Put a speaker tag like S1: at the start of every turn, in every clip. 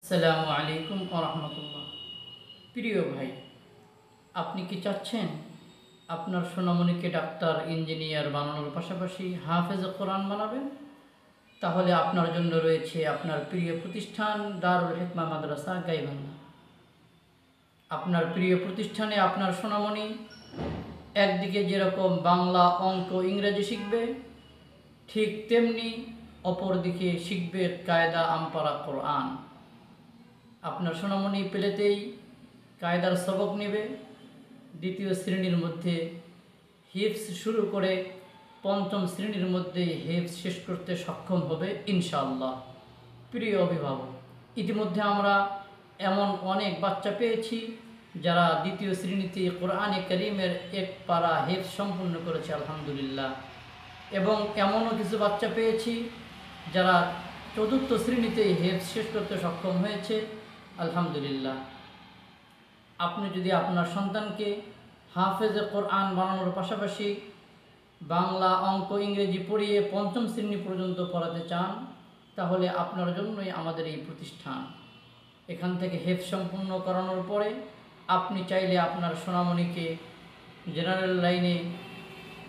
S1: আসসালামু আলাইকুম ওয়া রাহমাতুল্লাহ। প্রিয় ভাই, আপনি কি চাচ্ছেন আপনার সোনামণিকে ডাক্তার, ইঞ্জিনিয়ার বানানোর পাশাপাশি হাফেজে কোরআন বানাবেন? তাহলে আপনার জন্য রয়েছে আপনার প্রিয় প্রতিষ্ঠান দারুল হিকমা মাদ্রাসা গাইবান্ধা। আপনার প্রিয় প্রতিষ্ঠানে আপনার সোনামণি একদিকে যেরকম বাংলা, অঙ্ক, ইংরেজি শিখবে, ঠিক তেমনি অপরদিকে শিখবে কায়দা আমপারা কোরআন। আপনার সোনামণি পেলেতেই কায়দার সবক নেবে, দ্বিতীয় শ্রেণীর মধ্যে হিফজ শুরু করে পঞ্চম শ্রেণীর মধ্যে হিফজ শেষ করতে সক্ষম হবে ইনশাআল্লাহ। প্রিয় অভিভাবক, ইতিমধ্যে আমরা এমন অনেক বাচ্চা পেয়েছি যারা দ্বিতীয় শ্রেণীতে কোরআনে কারীমের এক পারা হিফজ সম্পূর্ণ করেছে আলহামদুলিল্লাহ, এবং এমনও কিছু বাচ্চা পেয়েছি যারা চতুর্থ শ্রেণীতে হিফজ শেষ করতে সক্ষম হয়েছে আলহামদুলিল্লাহ। আপনি যদি আপনার সন্তানকে হাফেজে কোরআন বানানোর পাশাপাশি বাংলা, অঙ্ক, ইংরেজি পড়িয়ে পঞ্চম শ্রেণী পর্যন্ত পড়াতে চান, তাহলে আপনার জন্যই আমাদের এই প্রতিষ্ঠান। এখান থেকে হিফজ সম্পূর্ণ করানোর পরে আপনি চাইলে আপনার সোনামণিকে জেনারেল লাইনে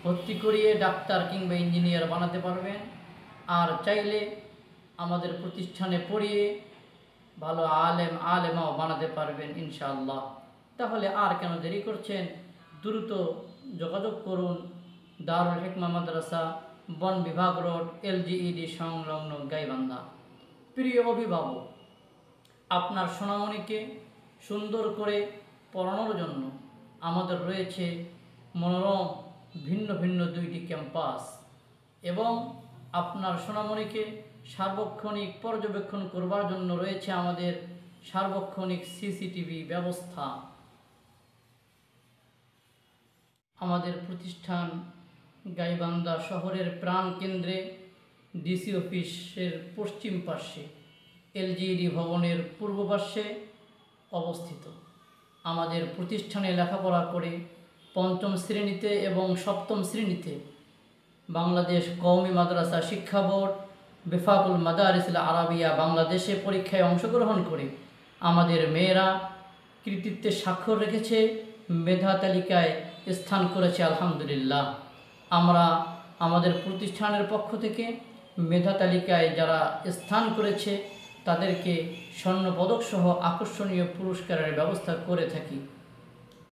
S1: ভর্তি করিয়ে ডাক্তার কিংবা ইঞ্জিনিয়ার বানাতে পারবেন, আর চাইলে আমাদের প্রতিষ্ঠানে পড়িয়ে ভালো আলেমাও বানাতে পারবেন ইনশাআল্লাহ। তাহলে আর কেন দেরি করছেন? দ্রুত যোগাযোগ করুন দারুল হিকমা মাদ্রাসা, বন বিভাগ রোড, LGED সংলগ্ন গাইবান্ধা। প্রিয় অভিভাবক, আপনার সোনামণিকে সুন্দর করে পড়ানোর জন্য আমাদের রয়েছে মনোরম ভিন্ন ভিন্ন 2টি ক্যাম্পাস, এবং আপনার সোনামণিকে সার্বক্ষণিক পর্যবেক্ষণ করবার জন্য রয়েছে আমাদের সার্বক্ষণিক CCTV ব্যবস্থা। আমাদের প্রতিষ্ঠান গাইবান্ধা শহরের প্রাণ কেন্দ্রে DC অফিসের পশ্চিম পার্শ্বে LGED ভবনের পূর্ব পার্শ্বে অবস্থিত। আমাদের প্রতিষ্ঠানে লেখাপড়া করে পঞ্চম শ্রেণীতে এবং সপ্তম শ্রেণীতে বাংলাদেশ কওমি মাদ্রাসা শিক্ষা বোর্ড, বেফাকুল মাদারিসুল আরাবিয়া বাংলাদেশে পরীক্ষায় অংশগ্রহণ করে আমাদের মেয়েরা কৃতিত্বের স্বাক্ষর রেখেছে, মেধা তালিকায় স্থান করেছে আলহামদুলিল্লাহ। আমরা আমাদের প্রতিষ্ঠানের পক্ষ থেকে মেধা তালিকায় যারা স্থান করেছে তাদেরকে স্বর্ণপদক সহ আকর্ষণীয় পুরস্কারের ব্যবস্থা করে থাকি।